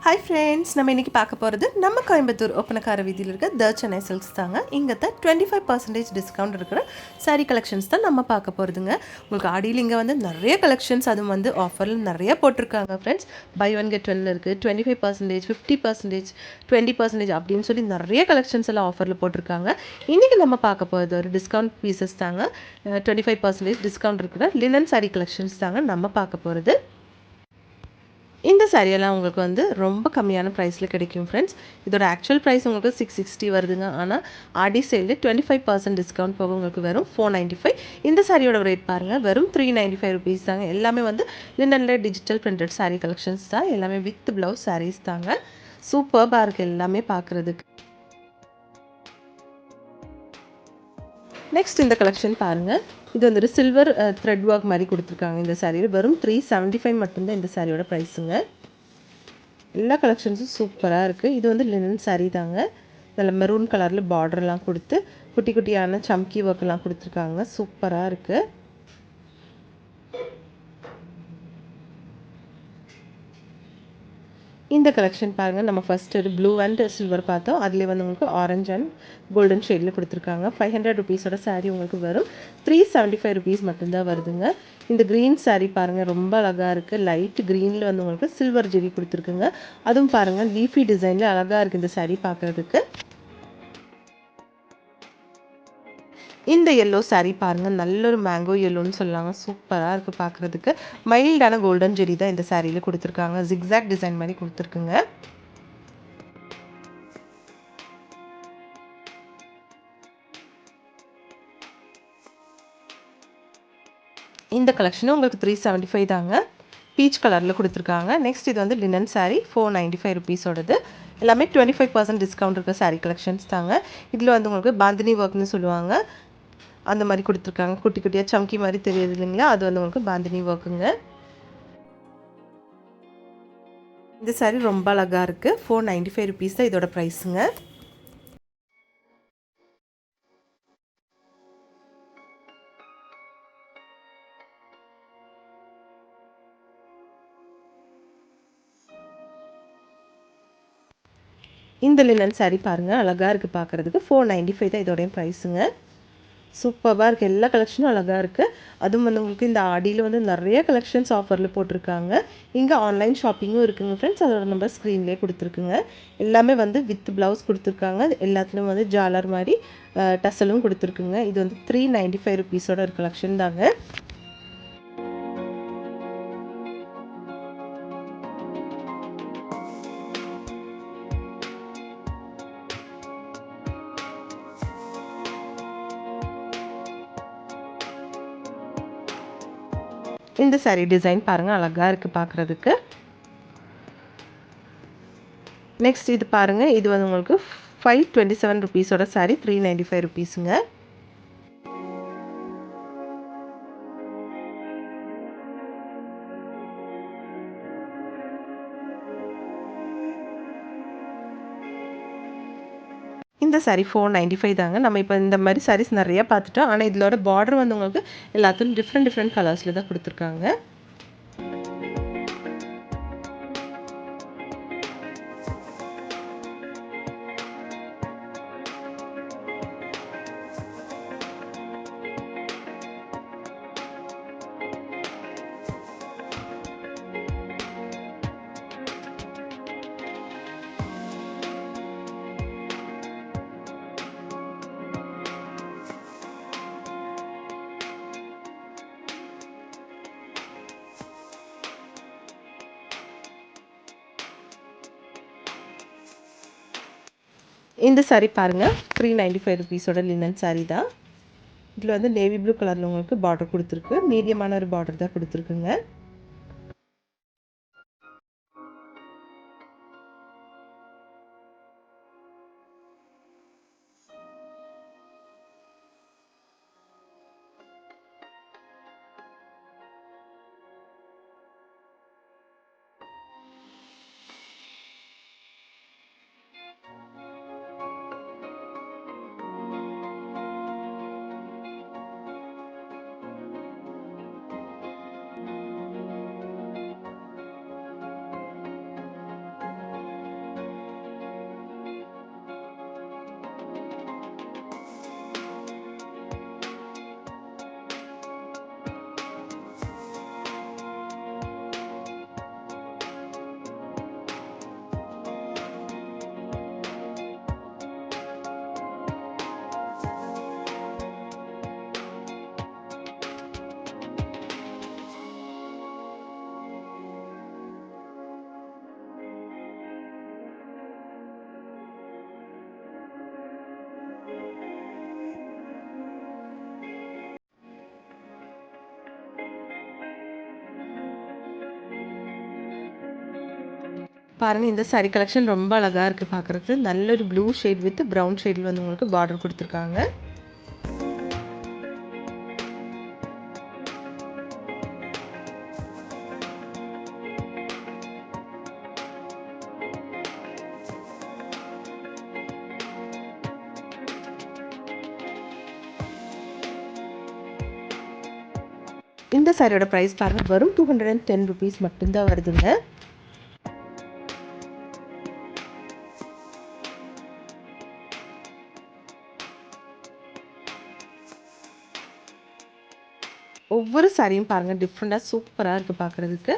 Hi friends, நம்ம இன்றைக்கி பார்க்க போகிறது நம்ம கோயம்புத்தூர் ஒப்பனக்கார வீதியில் இருக்க த சென்னை சில்க்ஸ் தாங்க. இங்கே தான் 25% டிஸ்கவுண்ட் இருக்கிற சாரீ கலெக்ஷன்ஸ் தான் நம்ம பார்க்க போகிறதுங்க. உங்களுக்கு ஆடியில் இங்கே வந்து நிறைய கலெக்ஷன்ஸ், அதுவும் வந்து ஆஃபரில் நிறைய போட்டிருக்காங்க ஃப்ரெண்ட்ஸ். பை ஒன் கெட் ஒன்ல இருக்குது. 25%, 50%, 20% அப்படின்னு சொல்லி நிறைய கலெக்ஷன்ஸ் எல்லாம் ஆஃபரில் போட்டிருக்காங்க. இன்றைக்கி நம்ம பார்க்க போகிறது ஒரு டிஸ்கவுண்ட் பீசஸ் தாங்க. 25% டிஸ்கவுண்ட் இருக்கிற லினன் சாரீ கலெக்ஷன்ஸ் தாங்க நம்ம பார்க்க போகிறது. இந்த சாரியெல்லாம் உங்களுக்கு வந்து ரொம்ப கம்மியான ப்ரைஸில் கிடைக்கும் ஃப்ரெண்ட்ஸ். இதோட ஆக்சுவல் ப்ரைஸ் உங்களுக்கு 660 வருதுங்க. ஆனால் ஆடி சேலில் 25% டிஸ்கவுண்ட் போக உங்களுக்கு வெறும் 495. இந்த சாரியோட ரேட் பாருங்கள், வெறும் 395 ருபீஸ் தாங்க. எல்லாமே வந்து லினனில் டிஜிட்டல் பிரிண்டட் சாரீ கலெக்ஷன்ஸ் தான். எல்லாமே வித் ப்ளவுஸ் சாரீஸ் தாங்க. சூப்பர்பாக இருக்குது எல்லாமே பார்க்குறதுக்கு. நெக்ஸ்ட் இந்த கலெக்ஷன் பாருங்கள். இது வந்துட்டு சில்வர் த்ரெட் ஒர்க் மாதிரி கொடுத்துருக்காங்க. இந்த சாரியில் வெறும் 375 மட்டும்தான் இந்த சாரியோட ப்ரைஸுங்க. எல்லா கலெக்ஷன்ஸும் சூப்பராக இருக்குது. இது வந்து லினன் சாரீ தாங்க. நல்ல மெரூன் கலரில் பார்டர்லாம் கொடுத்து குட்டி குட்டியான சம்கி ஒர்க்லாம் கொடுத்துருக்காங்க. சூப்பராக இருக்குது. இந்த கலெக்ஷன் பாருங்கள். நம்ம ஃபஸ்ட்டு ஒரு ப்ளூ அண்ட் சில்வர் பார்த்தோம். அதில் வந்து உங்களுக்கு ஆரஞ்ச் அண்ட் கோல்டன் ஷேடில் கொடுத்துருக்காங்க. 500 ருபீஸோட சாரீ உங்களுக்கு வரும் 375 ருபீஸ் மட்டும்தான் வருதுங்க. இந்த க்ரீன் சாரீ பாருங்கள், ரொம்ப அழகாக இருக்குது. லைட் க்ரீனில் வந்து உங்களுக்கு சில்வர் ஜெரி கொடுத்துருக்குங்க. அதுவும் பாருங்கள் லீஃபி டிசைனில் அழகாக இருக்குது இந்த சாரீ பார்க்குறதுக்கு. இந்த எல்லோ சாரீ பாருங்கள், நல்ல ஒரு மேங்கோ எல்லோன்னு சொல்லலாங்க. சூப்பராக இருக்குது பார்க்குறதுக்கு. மைல்டான கோல்டன் ஜெரி தான் இந்த சாரியில் கொடுத்துருக்காங்க. ஜிக்ஸாக் டிசைன் மாதிரி கொடுத்துருக்குங்க. இந்த கலெக்ஷனும் உங்களுக்கு 375 தாங்க. பீச் கலரில் கொடுத்துருக்காங்க. நெக்ஸ்ட் இது வந்து லினன் சாரீ 495 ருபீஸோடது. எல்லாமே 25% டிஸ்கவுண்ட் இருக்க சாரீ கலெக்ஷன்ஸ் தாங்க. இதில் வந்து உங்களுக்கு பாந்தினி ஒர்க்னு சொல்லுவாங்க, அந்த மாதிரி கொடுத்துருக்காங்க. குட்டி குட்டியாக சம்கி மாதிரி தெரியுது இல்லைங்களா, அது வந்து உங்களுக்கு பாந்தினி ஒர்க்குங்க. இந்த சாரீ ரொம்ப அழகாக இருக்குது. 495 ருபீஸ் தான் இதோட ப்ரைஸுங்க. இந்த லினன் சாரீ பாருங்கள், அழகாக இருக்குது பார்க்குறதுக்கு. 495 தான் இதோடைய ப்ரைஸுங்க. சூப்பராக இருக்குது. எல்லா கலெக்ஷனும் அழகாக இருக்குது. அதுவும் வந்து உங்களுக்கு இந்த ஆடியில் வந்து நிறைய கலெக்ஷன்ஸ் ஆஃபரில் போட்டிருக்காங்க. இங்கே ஆன்லைன் ஷாப்பிங்கும் இருக்குதுங்க ஃப்ரெண்ட்ஸ். அதோட நம்பர் ஸ்க்ரீன்லேயே கொடுத்துருக்குங்க. எல்லாமே வந்து வித் ப்ளவுஸ் கொடுத்துருக்காங்க. எல்லாத்துலேயும் வந்து ஜாலர் மாதிரி டசலும் கொடுத்துருக்குங்க. இது வந்து 395 ருபீஸோட ஒரு கலெக்ஷன் தாங்க. இந்த சாரீ டிசைன் பாருங்கள், அழகாக இருக்குது பார்க்குறதுக்கு. நெக்ஸ்ட் இது பாருங்கள், இது வந்து உங்களுக்கு 527 ருபீஸோட சாரீ 395 ருபீஸுங்க. இந்த சாரீ 495 தாங்க. நம்ம இப்போ இந்த மாதிரி சாரீஸ் நிறையா பார்த்துட்டோம். ஆனால் இதோட பார்டர் வந்து உங்களுக்கு எல்லாத்துலையும் டிஃப்ரெண்ட் கலர்ஸில் தான் கொடுத்துருக்காங்க. இந்த சாரீ பாருங்கள், 395 ருபீஸோட லினன் சாரீ தான். இதில் வந்து நேவி ப்ளூ கலரில் உங்களுக்கு பார்டர் கொடுத்துருக்கு. மீடியமான ஒரு பார்டர் தான் கொடுத்துருக்குங்க. பாருங்கள், இந்த சாரீ கலெக்ஷன் ரொம்ப அழகாக இருக்குது பார்க்குறதுக்கு. நல்ல ஒரு ப்ளூ ஷேட் வித் ப்ரௌன் ஷேடில் வந்து உங்களுக்கு பார்டர் கொடுத்துருக்காங்க. இந்த சாரியோட ப்ரைஸ் பாருங்கள், வெறும் 210 ருபீஸ் மட்டும்தான் வருதுங்க. ஒவ்வொரு சாரியும் பாருங்கள், டிஃப்ரெண்ட்டாக சூப்பராக இருக்குது பார்க்குறதுக்கு.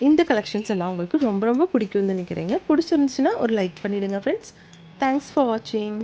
இந்த கலெக்ஷன்ஸ் எல்லாம் உங்களுக்கு ரொம்ப ரொம்ப பிடிக்கும்னு நினைக்கிறேங்க. பிடிச்சிருந்துச்சுன்னா ஒரு லைக் பண்ணிவிடுங்க ஃப்ரெண்ட்ஸ். தேங்க்ஸ் ஃபார் வாட்சிங்.